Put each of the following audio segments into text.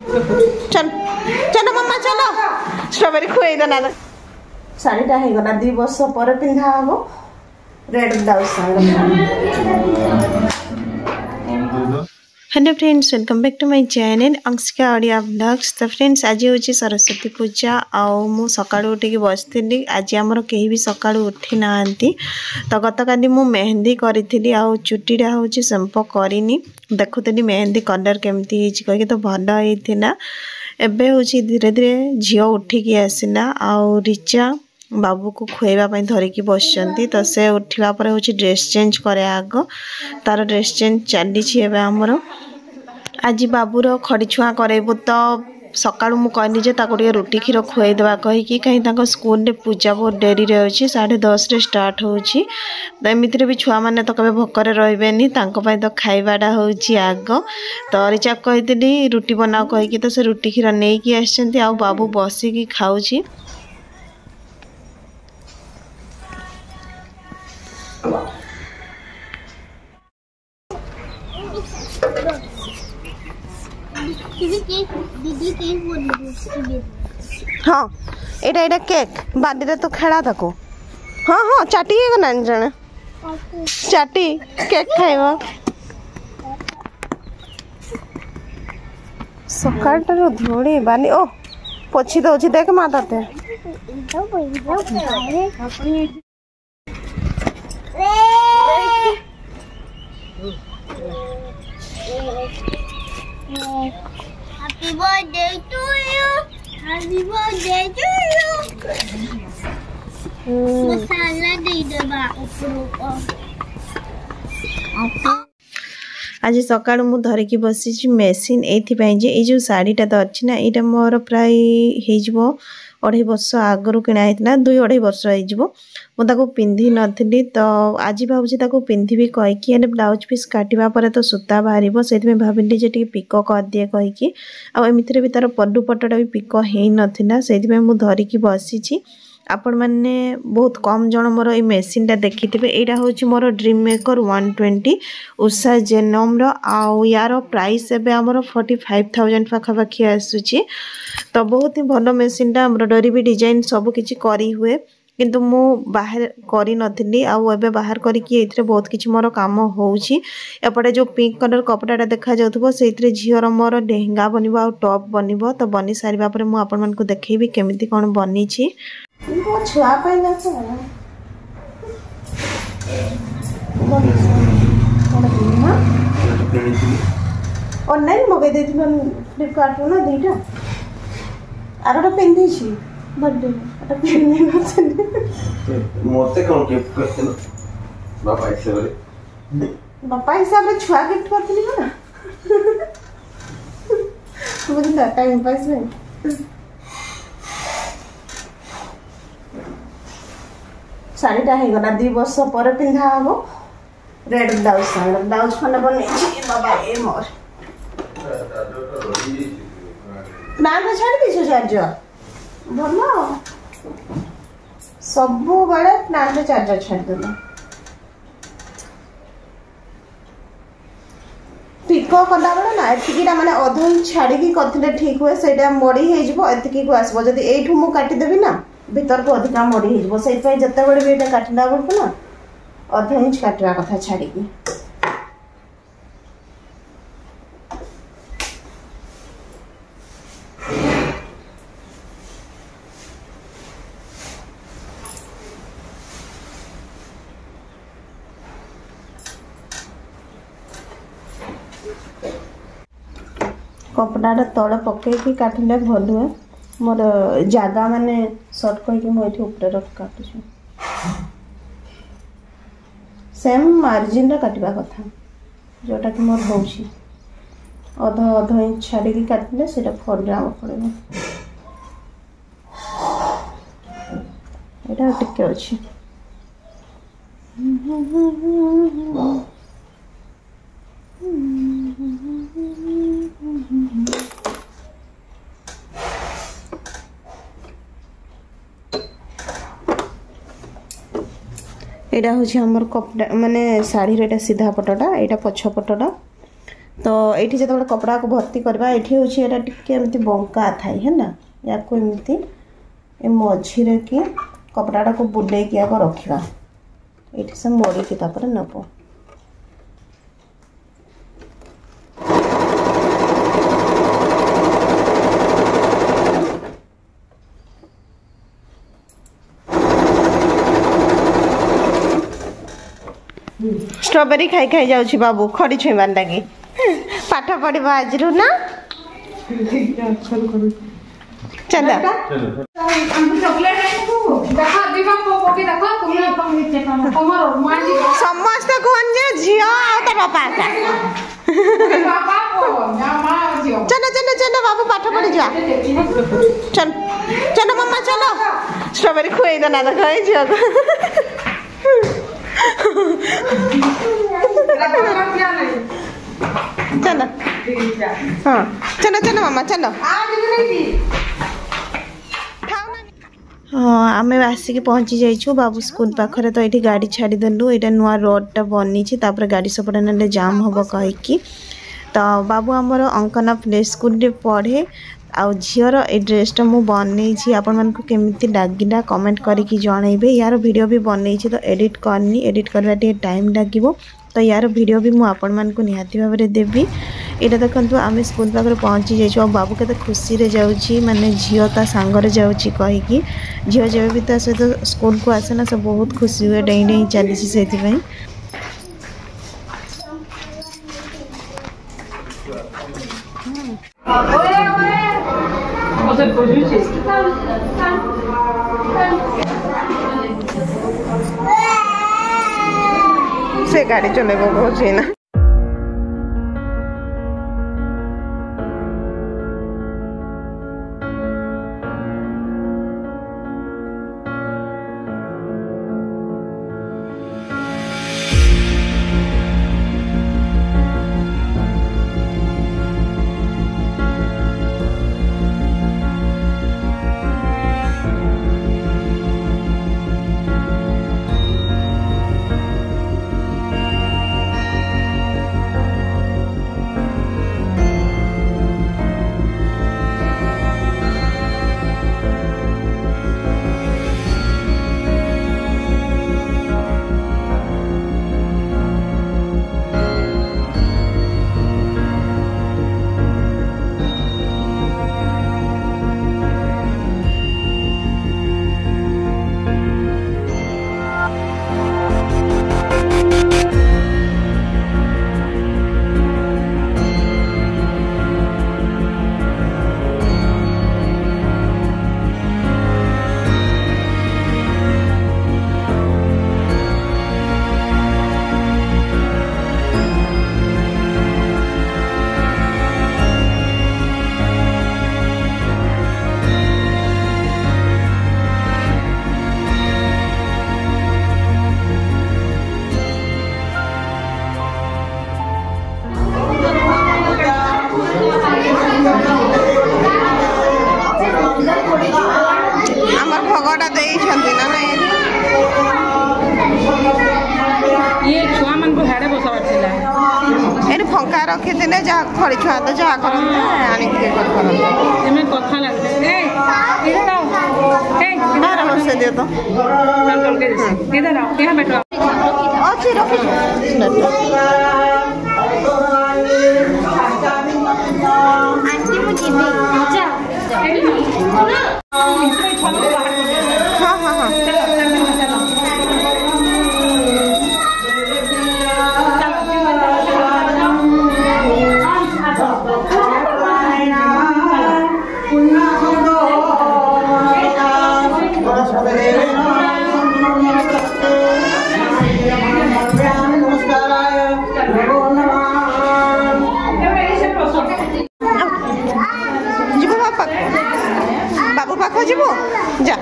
चल चलो मम्मा चलो स्ट्रॉबेरी खुआई देना शाढ़ीटा हो गला 2 वर्ष पर पिंधा हम red blouse hello friends welcome back to my channel Anshika Odia blogs. तो फ्रेंड्स आज हूँ सरस्वती पूजा आउ सकाळु उठिक बसती। आज आमर कहीं भी सकाळु उठी ना तो गतकाली मु मेहंदी करी आउ चुटीटा हूँ सेम्पो करनी देखुली मेहंदी कलर केमती कही तो भल होता। एबे हूँ धीरे धीरे झील उठिकी आसला आउ रिचा बाबू को खुआइबा धरिकी बसचंती। तो से उठिला पर हूँ ड्रेस चेंज करे आग तार ड्रेस चेंज चली आमर आज बाबूर खड़ी छुआ करेबू। तो सकाळु मु कहली जे रुटी क्षीर खुआई देवा कहीकि कहीं स्कूल रे पूजा बहुत डेरी रे अच्छी 10:30 स्टार्ट होची। तो एमितिरे भी छुआ माने तो कबे भोकरे रहबेनी तो खाइबाटा होची आग। तो रिचा कही रुटी बनाओ कहीकि तो से रुटी क्षीर नहीं कि आछंती आ बाबू बसिकी खाऊची। हाँ एटा एटा केक बादी रे तो खेला ताको। हाँ हाँ चाटी है ना जने चाटी केक खाइबा सकाळटारो धोड़ी बानी ओ पोछि दउछि देख मा ताते Happy birthday to you. Happy birthday to you. मसाला दे देबा ऊपर आज सकाळु मु धरिकी बसी मेसीन एथिपाई जे ए जो साड़ीटा तो अच्छी ना यहाँ मोर प्राय हो 2.5 वर्ष आगु किना 2-2.5 वर्ष हो पिंधि नी। तो आज भावुँ पिंधि कहीकि ब्लाउज पीस काटिबा परे तो सूता बाहर से भाविली जे पिको करदिए कहीकि आमती भी तार पल्लू पटटा भी पिको हो नाला से धरिकी बसी। आपण मैंने बहुत कम जन मोर ये मेसीनटा देखी थे। यहाँ हूँ मोर ड्रीम मेकर 120 उषा जेनम आउ यार प्राइस एवं आमर 45,000 पाखापाखि आसूची। तो बहुत ही भल मेसीनटा एम्ब्रॉयडरी भी डिजाइन सबकि करी हुए किंतु मु बाहर करी नथिली आउ एबे बाहर करके एथिरे बहुत किछि मोर काम होउची। एपटे जो पिंक कलर कपड़ाटा देखा जाउथबो सेइथिरे झियर मोर लेहंगा बनिबो आउ टॉप बनिबो। तो बनी सारिबा परे मु आपन मन को देखैबी केमिति कोन बनी छी। वो छुआ पे ना से ऑनलाइन मगे देथिलो फ्लिपकार्ट रो ना देटा आरोटा पिंधि छी बर्थडे अटा पिंधि ना से मोते कोन गिफ्ट करथिलो बापा हिसाब रे छुआ गिफ्ट करथिली ना मुझे टाइम पास में शाढ़ीटा हो गला 2 वर्ष पर पिंधा हम रेड ब्लाउज खंड बन बाबा ए मोर ना तो छाड़ दी चार्जर भल सब बड़े प्लांट चार्जर छाड़ देला पिको कला बेले ना एतिकीटा माने अध छाड़ी करथिले ठीक हुए सेटा मोड़ी हे जिवो एतिकी को आसबो जदी एठू मु काटी देबी ना भीतर को अधिक मोड़ी हो से जिते बड़े भी काटला बेलू ना अध इंच काटा कथा छाड़ी कपड़ा तले पकईकि काटिले भल हुए मोर जगह माने सर्ट कहीकि मुझे ऊपर रख काटुछ सेम मार्जिन रे काटिबा कथा जोटा कि मोर होउची अध इंच छाड़ी काटिले सेटा फरला पड़े एटा टिके अछि यहाँ हूँ आमर कपड़ा माने शाढ़ी सीधा पटटा यहाँ पछ पटटा तो ये जो कपड़ा को भर्ती करवा ये टी बंका थाए है ना या एमती मझीरे कि कपड़ा को बुले आग रखा ये सब मोड़ी की नब स्ट्रॉबेरी खाई खाई जाऊँ बाबू खड़ी छुईबार लगे पाठ पढ़ आज ना चल समस्त कौन झी तो बापा चलो चलो चलो बाबू पाठ पढ़ी जा चल चलो मम्मा चलो स्ट्रॉबेरी खुए देना तो खाई झील चलो हाँ चलो चलो मामा चलो हाँ आम आसिक पहुँची जाइछु बाबू स्कूल पाखरे तो ये गाड़ी छाड़देलु यहाँ नुआ रोडटा बनी गाड़ी सपटे ना जाम हम कहीकि तो बाबू आमर अंकना प्ले स्कूल पढ़े आउ झीर ए ड्रेसटा मु बनई आपण मानक केमिति लागिला कमेंट करके जनइबे यार वीडियो भी बनई तो एडिट करनी एडिट करवा टे टाइम लागिवो तो यार वीडियो भी मु आपण मानक निहाती भाव में देवी यहाँ देखो आम स्कूल पाखे पहुँची जाइए बाबू के खुशी रे जाऊँगी माने झील ता सांगरे जाऊँगी कहीकि झील जब भी ता सहित स्कूल को आसे ना सब बहुत खुशी हुए डेई डेई चली से से गाड़ी चले कौन ना भगटा दे फंका रखी थे जहाँ खड़ी छुआ तो जहाँ दियो तो अच्छी हाँ हाँ हाँ बाबू पाख जीव जा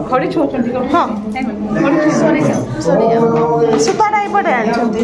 ଖଡ଼ି ଛୁଉଁଛନ୍ତି ହଁ ସୂତାଟା ଏପଟେ ଆଣିଛନ୍ତି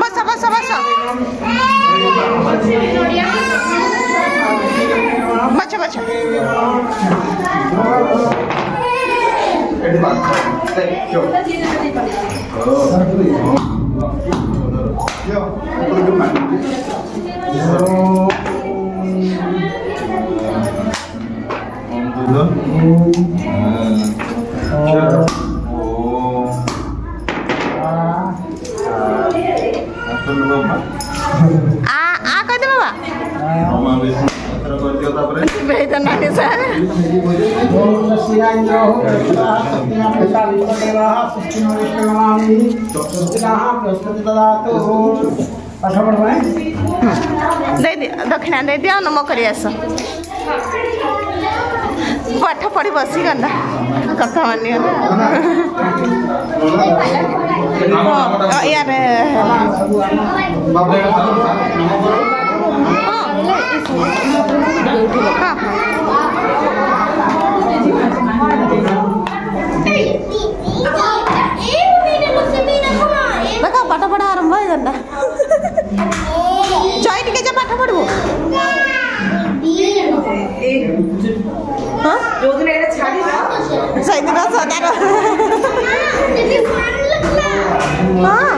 ବସ ବସ ବସ ବଛ ବଛ कहते बाबा वेदना सर दे दक्षिणा दे दिया नम कर पाठ पढ़ी बसी गंदा कथा मानी यार देखा पाठ पढ़ा आरंभ हो गंदा जय टिके जे पाठ पढ़बो हाँ जो दिन एटा छाड़ी ना सही दिन सदार हाँ